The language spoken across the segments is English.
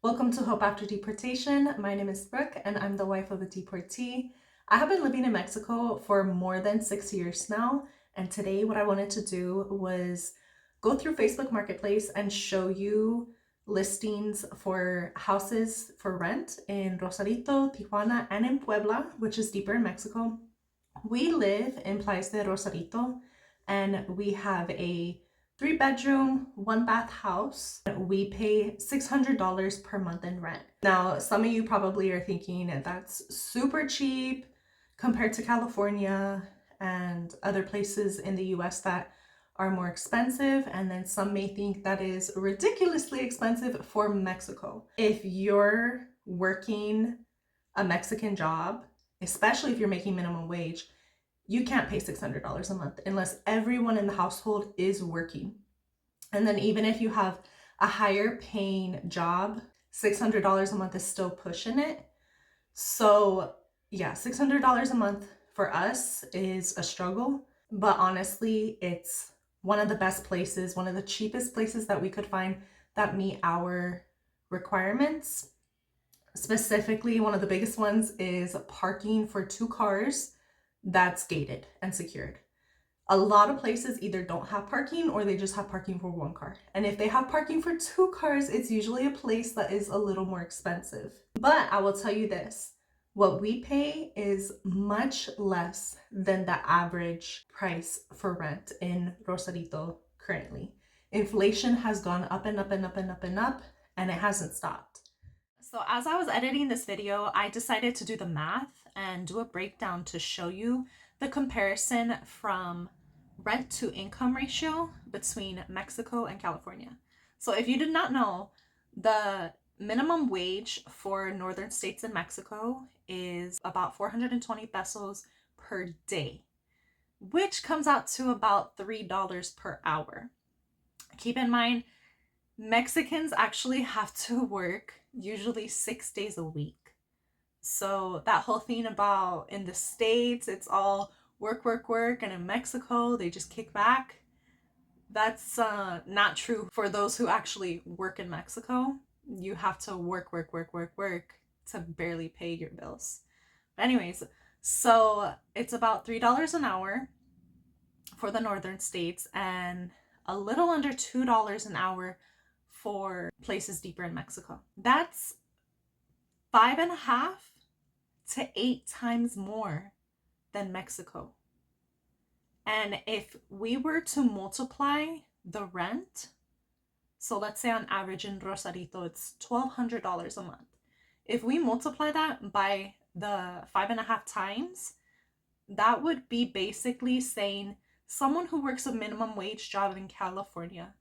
Welcome to Hope After Deportation. My name is Brooke and I'm the wife of a deportee. I have been living in Mexico for more than 6 years now, and today what I wanted to do was go through Facebook Marketplace and show you listings for houses for rent in Rosarito, Tijuana, and in Puebla, which is deeper in Mexico. We live in Playa de Rosarito and we have a 3 bedroom, 1 bath house. We pay $600 per month in rent. Now, some of you probably are thinking that's super cheap compared to California and other places in the US that are more expensive. And then some may think that is ridiculously expensive for Mexico. If you're working a Mexican job, especially if you're making minimum wage, you can't pay $600 a month unless everyone in the household is working. And then even if you have a higher paying job, $600 a month is still pushing it. So yeah, $600 a month for us is a struggle, but honestly, it's one of the best places, one of the cheapest places that we could find that meet our requirements. Specifically, one of the biggest ones is parking for 2 cars that's gated and secured. A lot of places either don't have parking or they just have parking for 1 car. And if they have parking for 2 cars, it's usually a place that is a little more expensive. But I will tell you this, what we pay is much less than the average price for rent in Rosarito currently. Inflation has gone up and up and up and up and up, and it hasn't stopped. So as I was editing this video, I decided to do the math and do a breakdown to show you the comparison from rent to income ratio between Mexico and California. So if you did not know, the minimum wage for northern states in Mexico is about 420 pesos per day, which comes out to about $3 per hour. Keep in mind, Mexicans actually have to work usually 6 days a week. So that whole thing about in the States, it's all work, work, work, and in Mexico, they just kick back. That's not true for those who actually work in Mexico. You have to work, work, work, work, work to barely pay your bills. But anyways, so it's about $3 an hour for the northern states and a little under $2 an hour for places deeper in Mexico. That's 5.5 to 8 times more than Mexico. And if we were to multiply the rent, so let's say on average in Rosarito, it's $1,200 a month. If we multiply that by the 5.5 times, that would be basically saying someone who works a minimum wage job in California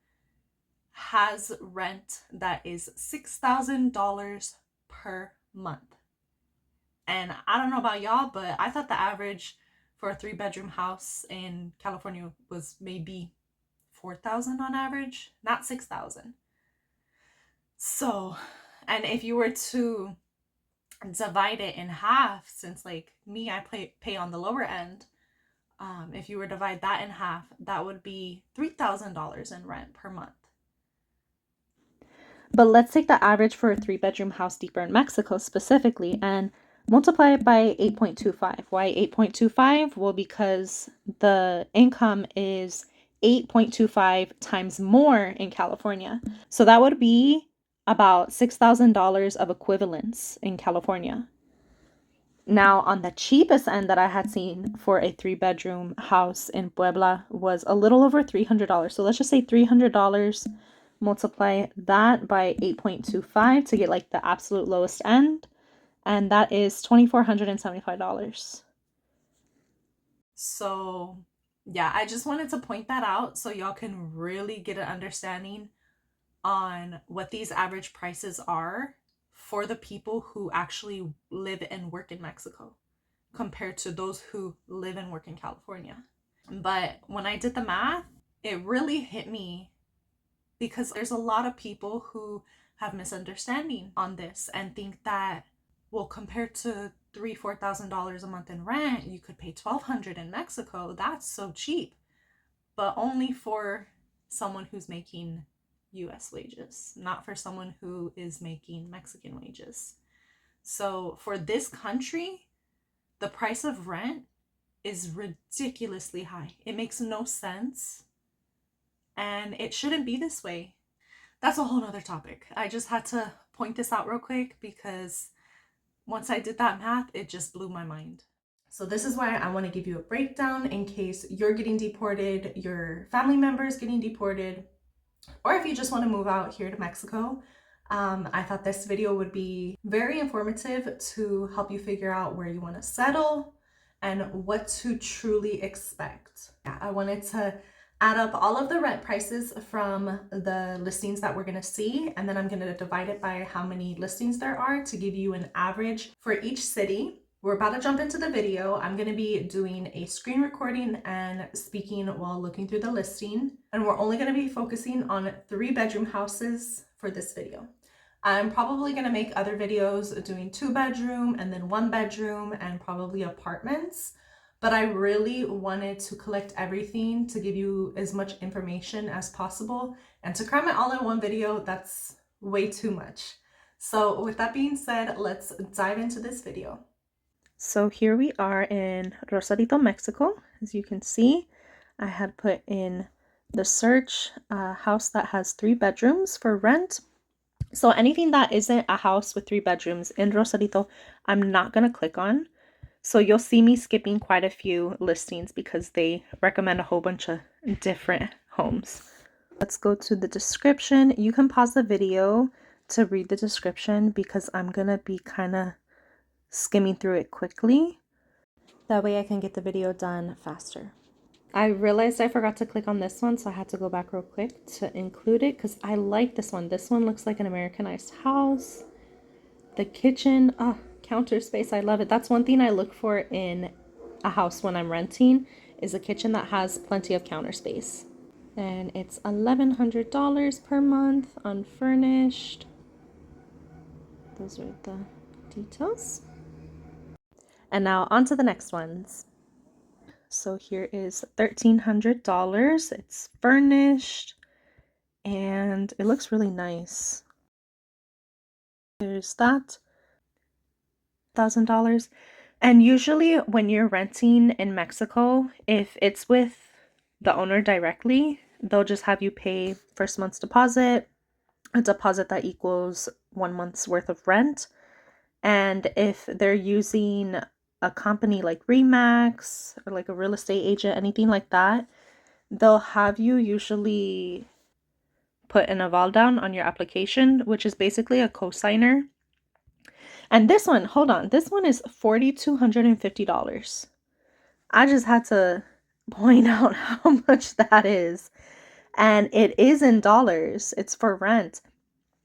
has rent that is $6,000 per month. And I don't know about y'all, but I thought the average for a 3 bedroom house in California was maybe 4,000 on average, not 6,000. So, and if you were to divide it in half, since like me, I pay on the lower end, if you were to divide that in half, that would be $3,000 in rent per month. But let's take the average for a 3 bedroom house deeper in Mexico specifically and multiply it by 8.25. Why 8.25? Well, because the income is 8.25 times more in California. So that would be about $6,000 of equivalence in California. Now, on the cheapest end that I had seen for a 3 bedroom house in Puebla was a little over $300. So let's just say $300, multiply that by 8.25 to get like the absolute lowest end, and that is $2,475. So yeah, I just wanted to point that out so y'all can really get an understanding on what these average prices are for the people who actually live and work in Mexico compared to those who live and work in California. But when I did the math, it really hit me because there's a lot of people who have misunderstanding on this and think that, well, compared to $3,000-$4,000 a month in rent, you could pay $1,200 in Mexico. That's so cheap. But only for someone who's making US wages, not for someone who is making Mexican wages. So for this country, the price of rent is ridiculously high. It makes no sense. And it shouldn't be this way. That's a whole nother topic. I just had to point this out real quick because once I did that math, it just blew my mind. So this is why I want to give you a breakdown in case you're getting deported, your family members getting deported, or if you just want to move out here to Mexico. I thought this video would be very informative to help you figure out where you want to settle and what to truly expect. I wanted to add up all of the rent prices from the listings that we're going to see, and then I'm going to divide it by how many listings there are to give you an average for each city. We're about to jump into the video. I'm going to be doing a screen recording and speaking while looking through the listing, and we're only going to be focusing on 3-bedroom houses for this video. I'm probably going to make other videos doing 2-bedroom and then 1-bedroom and probably apartments, but I really wanted to collect everything to give you as much information as possible, and to cram it all in one video, that's way too much. So with that being said, let's dive into this video. So here we are in Rosarito, Mexico. As you can see, I had put in the search a house that has 3 bedrooms for rent. So anything that isn't a house with 3 bedrooms in Rosarito, I'm not going to click on. So you'll see me skipping quite a few listings because they recommend a whole bunch of different homes. Let's go to the description. You can pause the video to read the description because I'm going to be kind of skimming through it quickly. That way I can get the video done faster. I realized I forgot to click on this one, so I had to go back real quick to include it because I like this one. This one looks like an Americanized house. The kitchen, counter space, I love it. That's one thing I look for in a house when I'm renting, is a kitchen that has plenty of counter space. And it's $1,100 per month, unfurnished. Those are the details. And now on to the next ones. So here is $1,300. It's furnished and it looks really nice. There's that. $1,000. And usually when you're renting in Mexico, if it's with the owner directly, they'll just have you pay first month's deposit, a deposit that equals 1 month's worth of rent. And if they're using a company like Remax or like a real estate agent, anything like that, they'll have you usually put an aval down on your application, which is basically a cosigner. And this one, hold on, this one is $4,250. I just had to point out how much that is. And it is in dollars. It's for rent.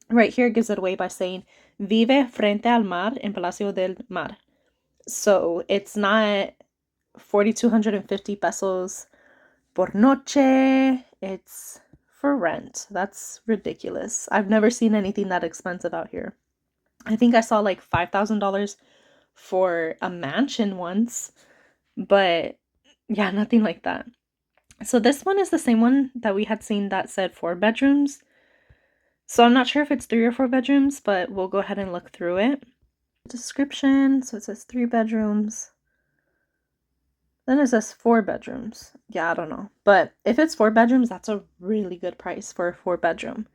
Right here gives it away by saying, Vive frente al mar en Palacio del Mar. So it's not 4,250 pesos por noche. It's for rent. That's ridiculous. I've never seen anything that expensive out here. I think I saw like $5,000 for a mansion once, but yeah, nothing like that. So this one is the same one that we had seen that said 4 bedrooms. So I'm not sure if it's 3 or 4 bedrooms, but we'll go ahead and look through it. Description, so it says 3 bedrooms. Then it says 4 bedrooms. Yeah, I don't know. But if it's 4 bedrooms, that's a really good price for a 4 bedroom.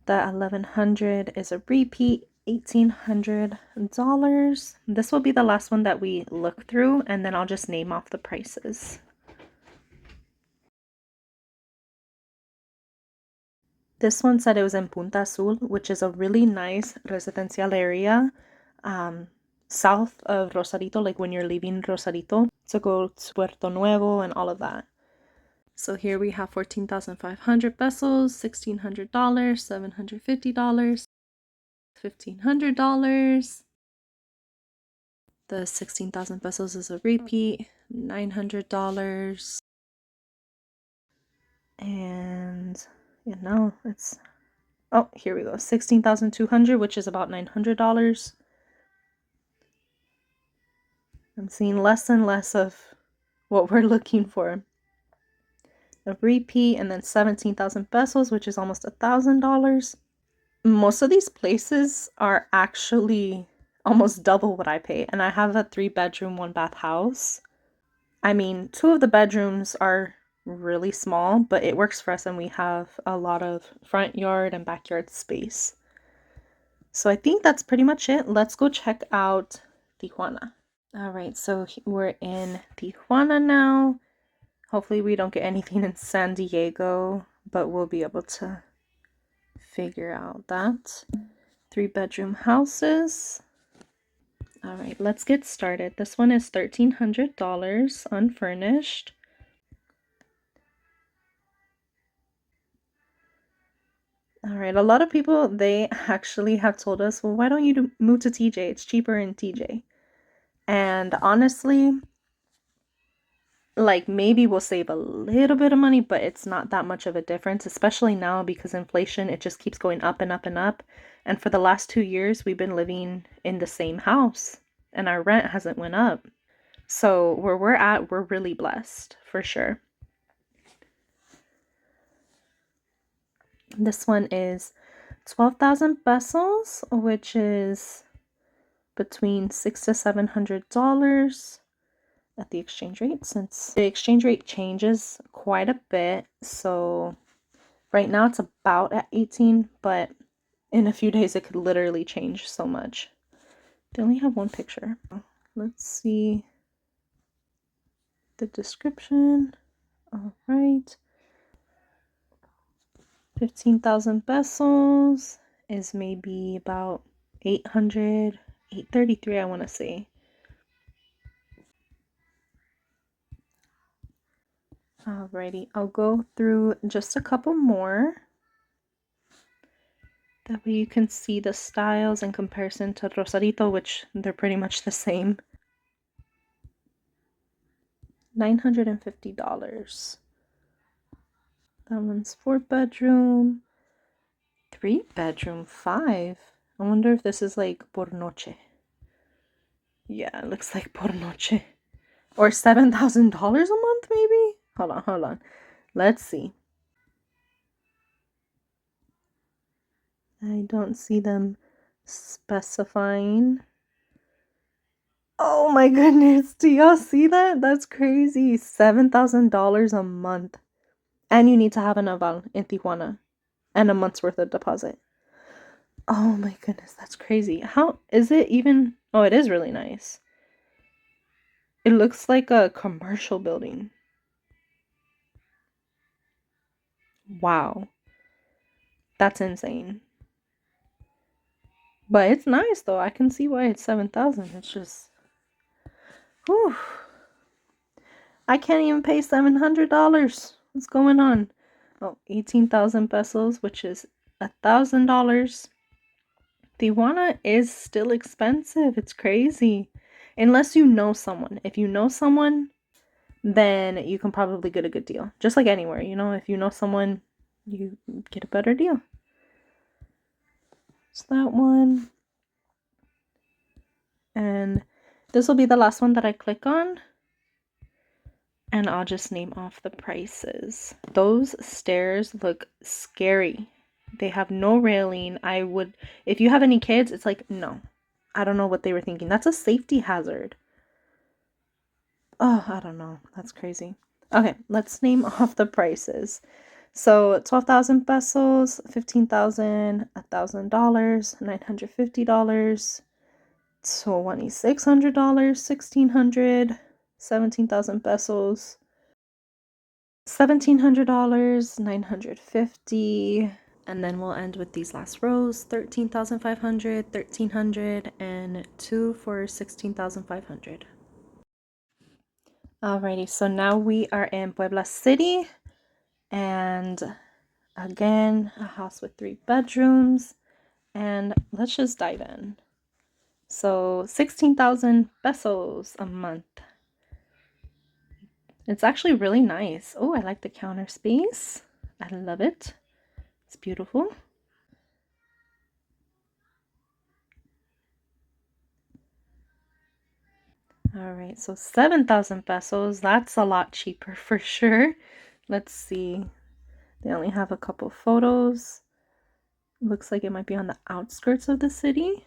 The $1,100 is a repeat, $1,800. This will be the last one that we look through, and then I'll just name off the prices. This one said it was in Punta Azul, which is a really nice residential area, south of Rosarito, like when you're leaving Rosarito to go to Puerto Nuevo and all of that. So here we have 14,500 pesos, $1,600, $750, $1,500. The 16,000 pesos is a repeat, $900. And you know, it's, oh, here we go, 16,200, which is about $900. I'm seeing less and less of what we're looking for. a repeat, and then 17,000 pesos, which is almost $1,000. Most of these places are actually almost double what I pay, and I have a 3-bedroom, 1-bath house. I mean, 2 of the bedrooms are really small, but it works for us, and we have a lot of front yard and backyard space. So I think that's pretty much it. Let's go check out Tijuana. All right, so we're in Tijuana now. Hopefully we don't get anything in San Diego, but we'll be able to figure out that. 3-bedroom houses. All right, let's get started. This one is $1,300 unfurnished. All right, a lot of people, they actually have told us, well, why don't you move to TJ? It's cheaper in TJ. And honestly, like maybe we'll save a little bit of money, but it's not that much of a difference, especially now because inflation, it just keeps going up and up and up. And for the last 2 years, we've been living in the same house and our rent hasn't went up. So where we're at, we're really blessed for sure. This one is 12,000 pesos, which is between $600 to $700 at the exchange rate, since the exchange rate changes quite a bit. So right now it's about at 18, but in a few days it could literally change so much. They only have one picture. Let's see the description. All right. 15,000 pesos is maybe about 833, I want to say. Alrighty, I'll go through just a couple more. That way you can see the styles in comparison to Rosarito, which they're pretty much the same. $950. That one's 4-bedroom. 3-bedroom, 5. I wonder if this is like por noche. Yeah, it looks like por noche. Or $7,000 a month, maybe? Hold on. Let's see. I don't see them specifying. Oh my goodness, do y'all see that? That's crazy. $7,000 a month. And you need to have an aval in Tijuana and a month's worth of deposit. Oh my goodness, that's crazy. How is it even? Oh, it is really nice. It looks like a commercial building. Wow. That's insane. But it's nice though. I can see why it's 7,000. It's just, whew. I can't even pay $700. What's going on? Oh, 18,000 pesos, which is $1,000. Tijuana is still expensive. It's crazy. Unless you know someone. If you know someone, then you can probably get a good deal. Just like anywhere, you know, if you know someone, you get a better deal. So that one. And this will be the last one that I click on. And I'll just name off the prices. Those stairs look scary. They have no railing. If you have any kids, it's like, no. I don't know what they were thinking. That's a safety hazard. Oh, I don't know. That's crazy. Okay, let's name off the prices. So 12,000 pesos, 15,000, $1,000, $950, $2,600, 1,600, 17,000 pesos, $1,700, 950, and then we'll end with these last rows: 13,500, 1,300, and 2 for 16,500. Alrighty, so now we are in Puebla City, and again, a house with 3 bedrooms, and let's just dive in. So 16,000 pesos a month. It's actually really nice. Oh, I like the counter space. I love it. It's beautiful. All right, so 7,000 pesos. That's a lot cheaper for sure. Let's see. They only have a couple photos. Looks like it might be on the outskirts of the city.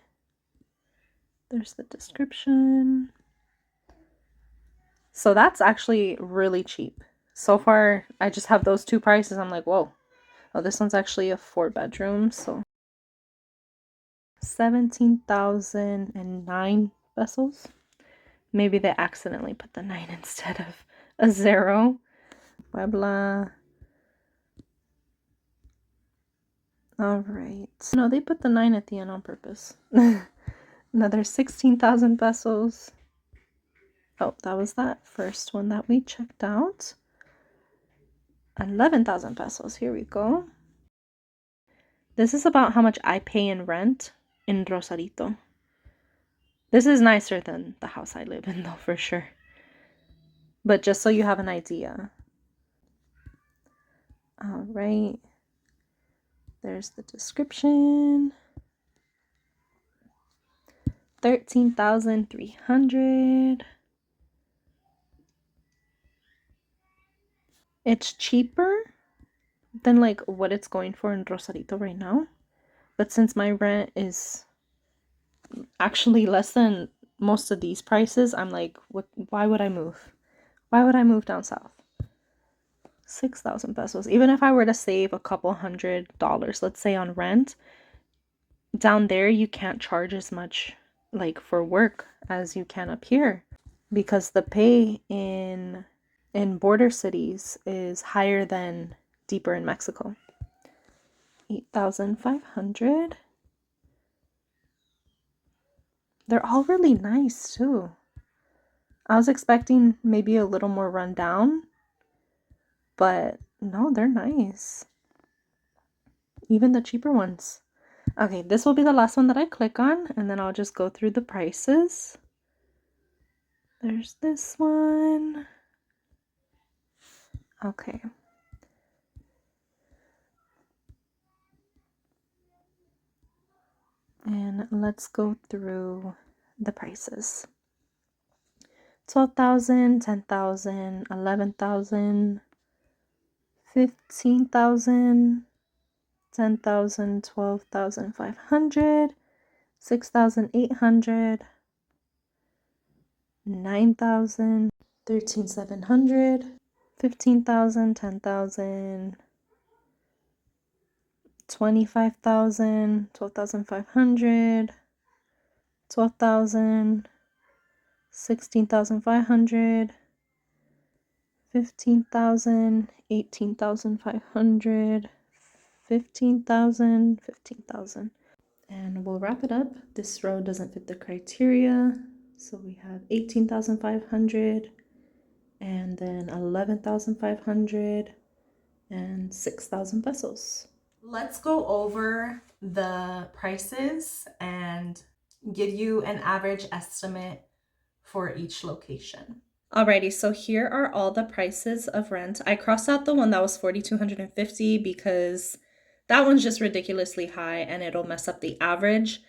There's the description. So that's actually really cheap. So far, I just have those two prices. I'm like, whoa. Oh, this one's actually a 4-bedroom, so 17,009 pesos. Maybe they accidentally put the 9 instead of a 0. Puebla. All right. No, they put the 9 at the end on purpose. Another 16,000 pesos. Oh, that was that first one that we checked out. 11,000 pesos. Here we go. This is about how much I pay in rent in Rosarito. This is nicer than the house I live in, though, for sure. But just so you have an idea. All right. There's the description. 13,300. It's cheaper than like what it's going for in Rosarito right now. But since my rent is actually less than most of these prices, I'm like, what? Why would I move? Why would I move down south? 6,000 pesos. Even if I were to save a couple $100, let's say on rent, down there you can't charge as much like for work as you can up here because the pay in border cities is higher than deeper in Mexico. 8,500. They're all really nice too. I was expecting maybe a little more rundown, but no, they're nice. Even the cheaper ones. Okay, this will be the last one that I click on, and then I'll just go through the prices. There's this one. Okay. And let's go through the prices. 12,000, 10,000, 11,000, 15,000, 10,000, 12,500, 6,800, 9,000, 13,700, 15,000, 10,000, 25,000, 12,500, 12,000, 16,500, 15,000, 18,500, 15,000, 15,000. And we'll wrap it up. This row doesn't fit the criteria. So we have 18,500 and then 11,500 and 6,000 pesos. Let's go over the prices and give you an average estimate for each location. Alrighty, so here are all the prices of rent. I crossed out the one that was 4,250 because that one's just ridiculously high and it'll mess up the average.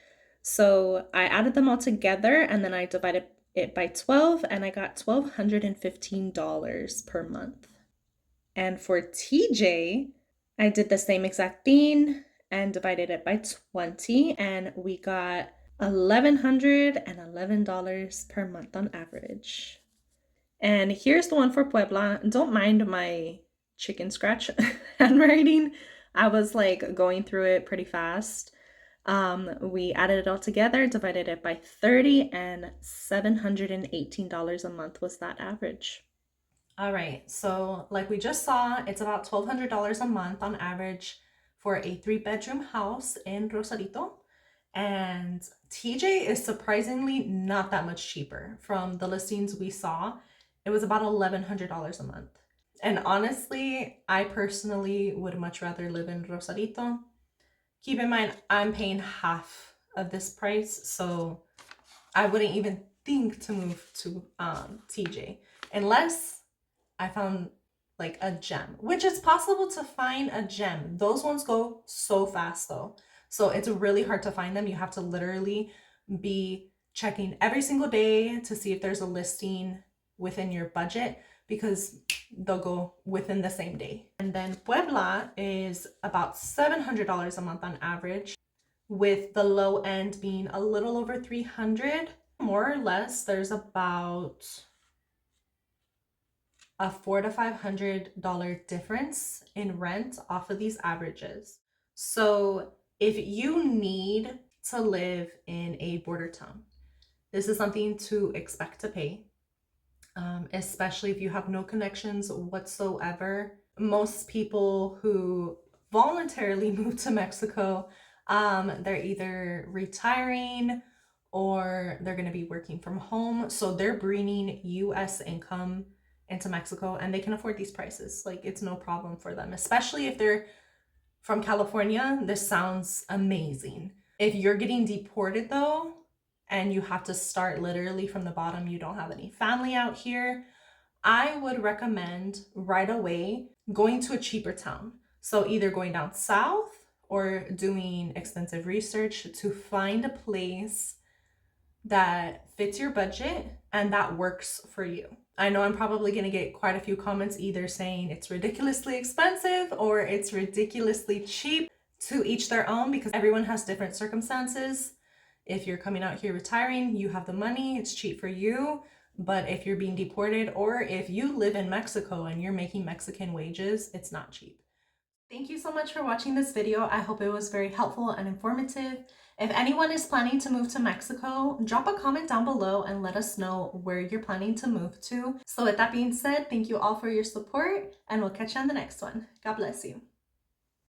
So I added them all together and then I divided it by 12 and I got $1,215 per month. And for TJ, I did the same exact thing and divided it by 20 and we got $1,111 per month on average. And here's the one for Puebla. Don't mind my chicken scratch handwriting. I was like going through it pretty fast. We added it all together, divided it by 30, and $718 a month was that average. All right, so like we just saw, it's about $1,200 a month on average for a 3-bedroom house in Rosarito. And TJ is surprisingly not that much cheaper. From the listings we saw, it was about $1,100 a month. And honestly, I personally would much rather live in Rosarito. Keep in mind, I'm paying half of this price, so I wouldn't even think to move to TJ unless I found like a gem, which is possible to find a gem. Those ones go so fast though. So it's really hard to find them. You have to literally be checking every single day to see if there's a listing within your budget. because they'll go within the same day. And then Puebla is about $700 a month on average, with the low end being a little over 300. More or less, there's about a $400 to $500 difference in rent off of these averages. So if you need to live in a border town, this is something to expect to pay, especially if you have no connections whatsoever. Most people who voluntarily move to Mexico, they're either retiring or they're going to be working from home. So they're bringing US income into Mexico and they can afford these prices. Like, it's no problem for them, especially if they're from California. This sounds amazing. If you're getting deported though, and you have to start literally from the bottom, you don't have any family out here, I would recommend right away going to a cheaper town. So either going down south or doing extensive research to find a place that fits your budget and that works for you. I know I'm probably going to get quite a few comments either saying it's ridiculously expensive or it's ridiculously cheap. To each their own, because everyone has different circumstances. If you're coming out here retiring, you have the money, it's cheap for you. But if you're being deported, or if you live in Mexico and you're making Mexican wages, it's not cheap. Thank you so much for watching this video. I hope it was very helpful and informative. If anyone is planning to move to Mexico, drop a comment down below and let us know where you're planning to move to. So with that being said, thank you all for your support, and we'll catch you on the next one. God bless you.